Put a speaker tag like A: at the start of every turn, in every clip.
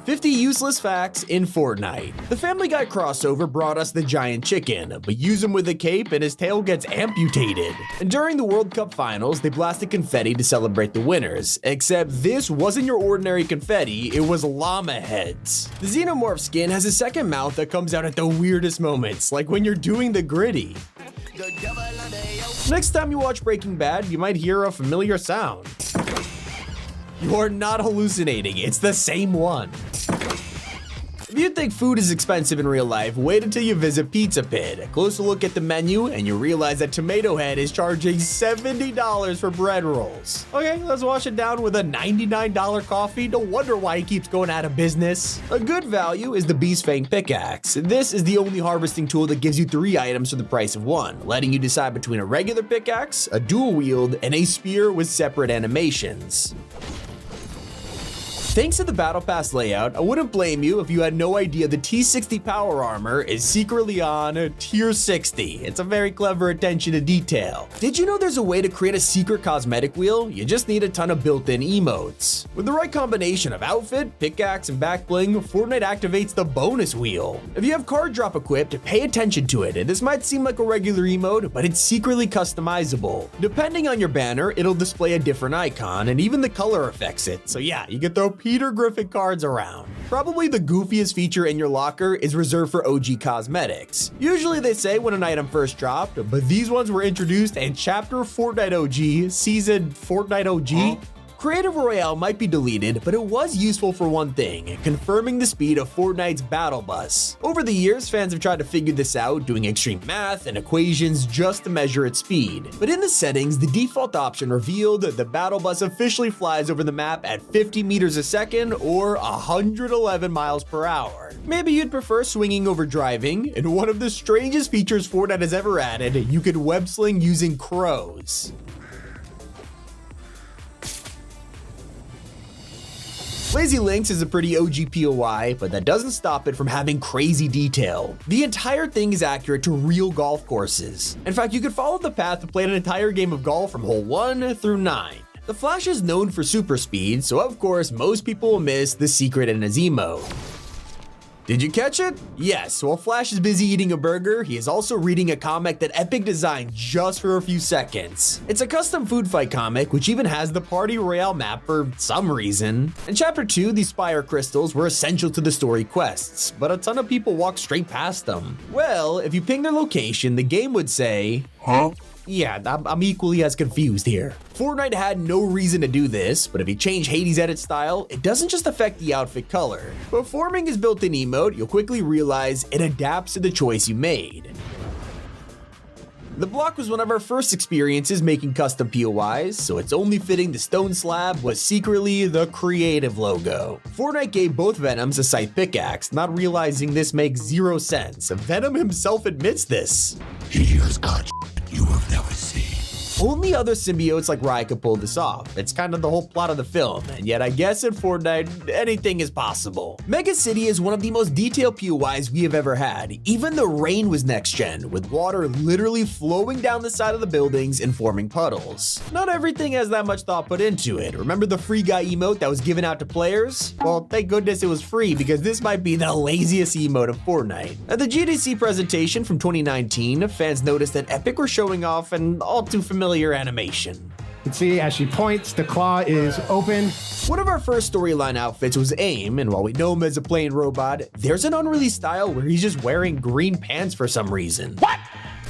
A: 50 useless facts in Fortnite. The Family Guy crossover brought us the giant chicken, but use him with a cape and his tail gets amputated. And during the World Cup finals, they blasted confetti to celebrate the winners, except this wasn't your ordinary confetti, it was llama heads. The Xenomorph skin has a second mouth that comes out at the weirdest moments, like when you're doing the gritty. Next time you watch Breaking Bad, you might hear a familiar sound. You are not hallucinating, it's the same one. If you think food is expensive in real life, wait until you visit Pizza Pit. A closer look at the menu and you realize that Tomato Head is charging $70 for bread rolls. Okay, let's wash it down with a $99 coffee. No wonder why he keeps going out of business. A good value is the Beast Fang pickaxe. This is the only harvesting tool that gives you 3 items for the price of 1, letting you decide between a regular pickaxe, a dual wield, and a spear with separate animations. Thanks to the Battle Pass layout, I wouldn't blame you if you had no idea the T60 power armor is secretly on tier 60. It's a very clever attention to detail. Did you know there's a way to create a secret cosmetic wheel? You just need a ton of built-in emotes. With the right combination of outfit, pickaxe, and back bling, Fortnite activates the bonus wheel. If you have card drop equipped, pay attention to it. This might seem like a regular emote, but it's secretly customizable. Depending on your banner, it'll display a different icon, and even the color affects it. So yeah, you get throw Peter Griffin cards around. Probably the goofiest feature in your locker is reserved for OG cosmetics. Usually they say when an item first dropped, but these ones were introduced in Chapter Fortnite OG, Season Fortnite OG. Creative Royale might be deleted, but it was useful for one thing, confirming the speed of Fortnite's Battle Bus. Over the years, fans have tried to figure this out, doing extreme math and equations just to measure its speed. But in the settings, the default option revealed the Battle Bus officially flies over the map at 50 meters a second or 111 miles per hour. Maybe you'd prefer swinging over driving, and one of the strangest features Fortnite has ever added, you could web sling using crows. Lazy Links is a pretty OG POI, but that doesn't stop it from having crazy detail. The entire thing is accurate to real golf courses. In fact, you could follow the path to play an entire game of golf from hole 1 through 9. The Flash is known for super speed, so of course most people will miss the secret in his emote. Did you catch it? Yes, while Flash is busy eating a burger, he is also reading a comic that Epic designed just for a few seconds. It's a custom food fight comic, which even has the Party Royale map for some reason. In Chapter 2, the Spire Crystals were essential to the story quests, but a ton of people walked straight past them. Well, if you ping their location, the game would say, "Huh?" Yeah, I'm equally as confused here. Fortnite had no reason to do this, but if you change Hades' edit style, it doesn't just affect the outfit color. Performing his built-in emote, you'll quickly realize it adapts to the choice you made. The block was one of our first experiences making custom POIs, so it's only fitting the stone slab was secretly the creative logo. Fortnite gave both Venoms a scythe pickaxe, not realizing this makes 0 sense. Venom himself admits this.
B: He has got you have never seen.
A: Only other symbiotes like Rye could pull this off. It's kind of the whole plot of the film, and yet I guess in Fortnite, anything is possible. Mega City is one of the most detailed POIs we have ever had. Even the rain was next gen, with water literally flowing down the side of the buildings and forming puddles. Not everything has that much thought put into it. Remember the free guy emote that was given out to players? Well, thank goodness it was free, because this might be the laziest emote of Fortnite. At the GDC presentation from 2019, fans noticed that Epic were showing off an all too familiar animation.
C: You can see as she points, the claw is open.
A: One of our first storyline outfits was AIM, and while we know him as a plain robot, there's an unreleased style where he's just wearing green pants for some reason. What?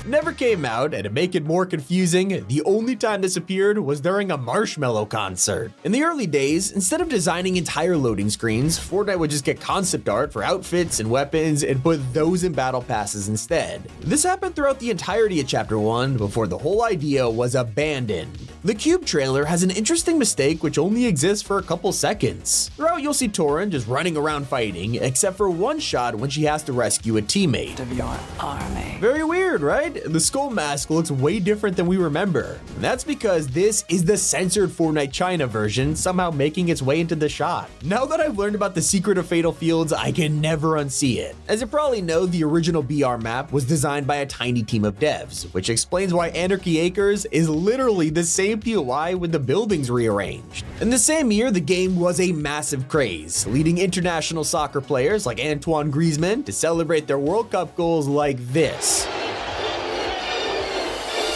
A: Never came out, and to make it more confusing, the only time this appeared was during a Marshmello concert. In the early days, instead of designing entire loading screens, Fortnite would just get concept art for outfits and weapons and put those in battle passes instead. This happened throughout the entirety of Chapter 1 before the whole idea was abandoned. The Cube trailer has an interesting mistake which only exists for a couple seconds. Throughout, you'll see Torin just running around fighting, except for one shot when she has to rescue a teammate.
D: Of your army.
A: Very weird, right? The skull mask looks way different than we remember. And that's because this is the censored Fortnite China version, somehow making its way into the shot. Now that I've learned about the secret of Fatal Fields, I can never unsee it. As you probably know, the original BR map was designed by a tiny team of devs, which explains why Anarchy Acres is literally the same same POI with the buildings rearranged. In the same year, the game was a massive craze, leading international soccer players like Antoine Griezmann to celebrate their World Cup goals like this.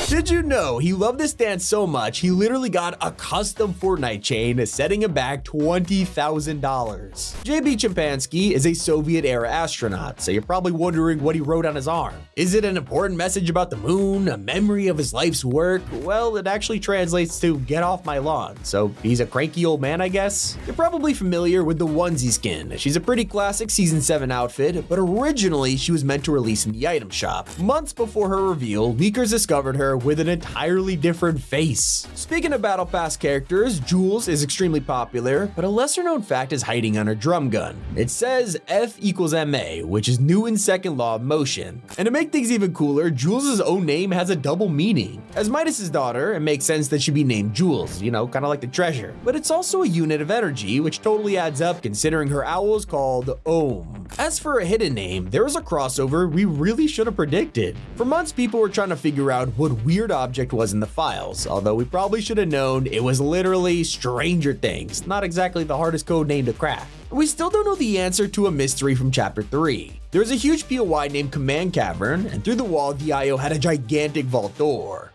A: Did you know he loved this dance so much, he literally got a custom Fortnite chain, setting him back $20,000. JB Chimpanski is a Soviet-era astronaut, so you're probably wondering what he wrote on his arm. Is it an important message about the moon, a memory of his life's work? Well, it actually translates to "get off my lawn," so he's a cranky old man, I guess? You're probably familiar with the onesie skin. She's a pretty classic Season 7 outfit, but originally she was meant to release in the item shop. Months before her reveal, leakers discovered her with an entirely different face. Speaking of Battle Pass characters, Jules is extremely popular, but a lesser known fact is hiding on her drum gun. It says F equals MA, which is Newton's second law of motion. And to make things even cooler, Jules' own name has a double meaning. As Midas's daughter, it makes sense that she'd be named Jules, you know, kind of like the treasure. But it's also a unit of energy, which totally adds up considering her owl is called Ohm. As for a hidden name, there was a crossover we really should have predicted. For months, people were trying to figure out what weird object was in the files, although we probably should have known it was literally Stranger Things, not exactly the hardest code name to crack. We still don't know the answer to a mystery from Chapter 3. There was a huge POI named Command Cavern, and through the wall, the IO had a gigantic vault door.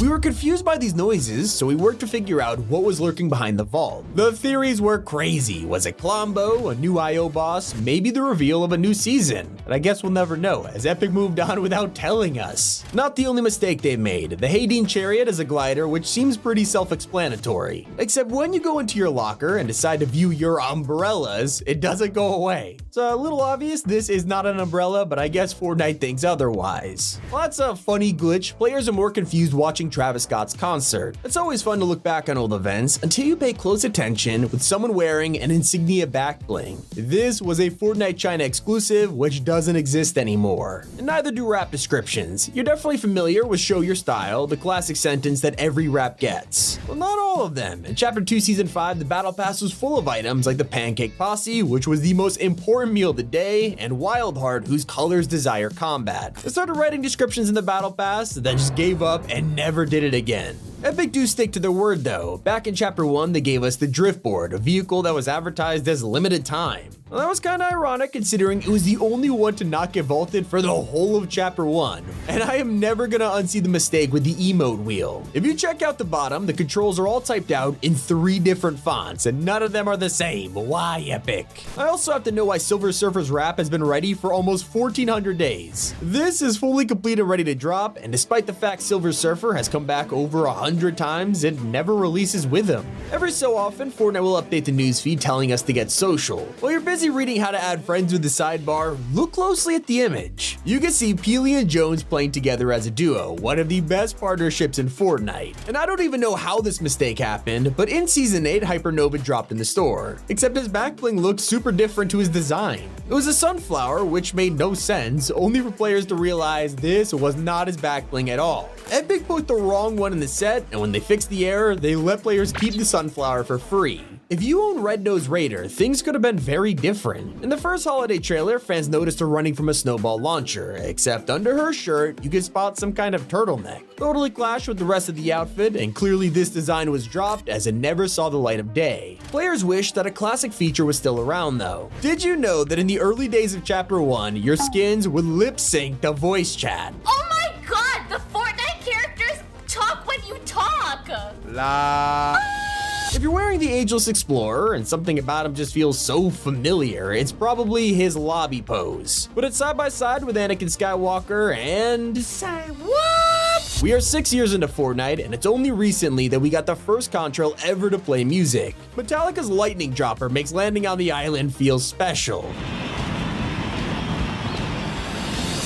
A: We were confused by these noises, so we worked to figure out what was lurking behind the vault. The theories were crazy. Was it Klombo, a new IO boss, maybe the reveal of a new season? But I guess we'll never know, as Epic moved on without telling us. Not the only mistake they made. The Haydeen Chariot is a glider, which seems pretty self-explanatory. Except when you go into your locker and decide to view your umbrellas, it doesn't go away. It's a little obvious this is not an umbrella, but I guess Fortnite thinks otherwise. Well, that's a funny glitch. Players are more confused watching Travis Scott's concert. It's always fun to look back on old events until you pay close attention with someone wearing an insignia back bling. This was a Fortnite China exclusive, which doesn't exist anymore. And neither do rap descriptions. You're definitely familiar with "show your style," the classic sentence that every rap gets. Well, not all of them. In Chapter 2 Season 5, the Battle Pass was full of items like the Pancake Posse, which was the most important meal of the day, and Wildheart, whose colors desire combat. They started writing descriptions in the Battle Pass, then just gave up and never did it again. Epic do stick to their word though. Back in Chapter 1, they gave us the Driftboard, a vehicle that was advertised as limited time. Well, that was kind of ironic considering it was the only one to not get vaulted for the whole of Chapter 1. And I am never gonna unsee the mistake with the emote wheel. If you check out the bottom, the controls are all typed out in 3 different fonts, and none of them are the same. Why, Epic? I also have to know why Silver Surfer's rap has been ready for almost 1,400 days. This is fully complete and ready to drop, and despite the fact Silver Surfer has come back over 100 times, it never releases with him. Every so often, Fortnite will update the newsfeed telling us to get social. While you're busy reading how to add friends with the sidebar, look closely at the image. You can see Peely and Jones playing together as a duo, one of the best partnerships in Fortnite. And I don't even know how this mistake happened, but in Season 8, Hypernova dropped in the store. Except his back bling looked super different to his design. It was a sunflower, which made no sense, only for players to realize this was not his back bling at all. Epic put the wrong one in the set, and when they fixed the error, they let players keep the sunflower for free. If you own Red Nose Raider, things could have been very different. In the first holiday trailer, fans noticed her running from a snowball launcher, except under her shirt, you could spot some kind of turtleneck. Totally clashed with the rest of the outfit, and clearly this design was dropped as it never saw the light of day. Players wish that a classic feature was still around though. Did you know that in the early days of Chapter 1, your skins would lip sync to voice chat?
D: Oh my god, the Fortnite characters talk when you talk!
A: La. If you're wearing the Ageless Explorer and something about him just feels so familiar, it's probably his lobby pose. Put it side by side with Anakin Skywalker and say what? We are 6 years into Fortnite, and it's only recently that we got the first Contrail ever to play music. Metallica's Lightning Dropper makes landing on the island feel special.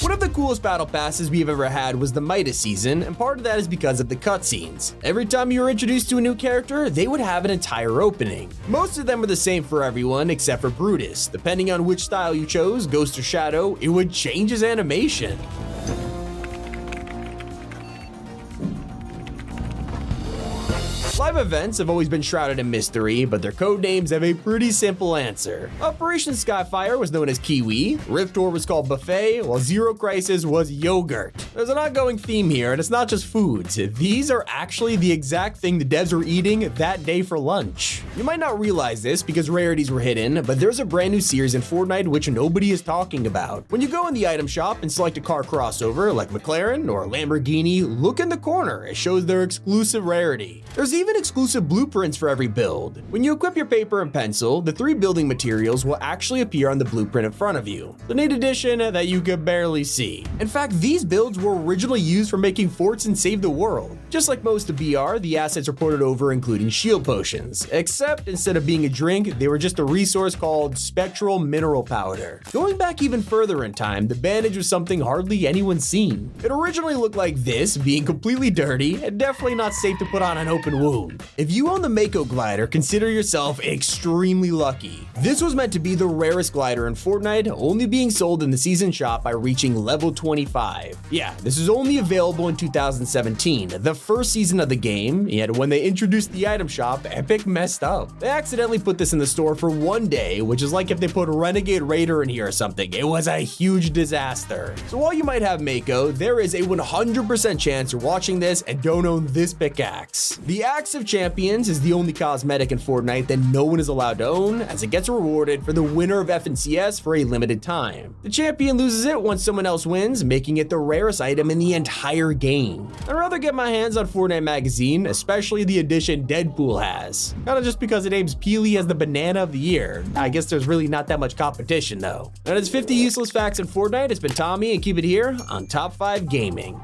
A: One of the coolest battle passes we've ever had was the Midas season, and part of that is because of the cutscenes. Every time you were introduced to a new character, they would have an entire opening. Most of them were the same for everyone except for Brutus. Depending on which style you chose, Ghost or Shadow, it would change his animation. Live events have always been shrouded in mystery, but their code names have a pretty simple answer. Operation Skyfire was known as Kiwi, Rift Tour was called Buffet, while Zero Crisis was Yogurt. There's an ongoing theme here, and it's not just foods. These are actually the exact thing the devs were eating that day for lunch. You might not realize this because rarities were hidden, but there's a brand new series in Fortnite which nobody is talking about. When you go in the item shop and select a car crossover like McLaren or Lamborghini, look in the corner. It shows their exclusive rarity. There's even exclusive blueprints for every build. When you equip your paper and pencil, the 3 building materials will actually appear on the blueprint in front of you. The neat addition that you could barely see. In fact, these builds were originally used for making forts and save the world. Just like most of BR, the assets are ported over including shield potions, except instead of being a drink, they were just a resource called spectral mineral powder. Going back even further in time, the bandage was something hardly anyone's seen. It originally looked like this, being completely dirty and definitely not safe to put on an open wound. If you own the Mako glider, consider yourself extremely lucky. This was meant to be the rarest glider in Fortnite, only being sold in the season shop by reaching level 25. Yeah, this is only available in 2017, the first season of the game, yet when they introduced the item shop, Epic messed up. They accidentally put this in the store for one day, which is like if they put Renegade Raider in here or something. It was a huge disaster. So while you might have Mako, there is a 100% chance you're watching this and don't own this pickaxe. The Axe of Champions is the only cosmetic in Fortnite that no one is allowed to own, as it gets rewarded for the winner of FNCS for a limited time. The champion loses it once someone else wins, making it the rarest item in the entire game. I'd rather get my hands on Fortnite magazine, especially the edition Deadpool has. Kinda just because it names Peely as the banana of the year. I guess there's really not that much competition though. And it's 50 useless facts in Fortnite. It's been Tommy, and keep it here on Top 5 Gaming.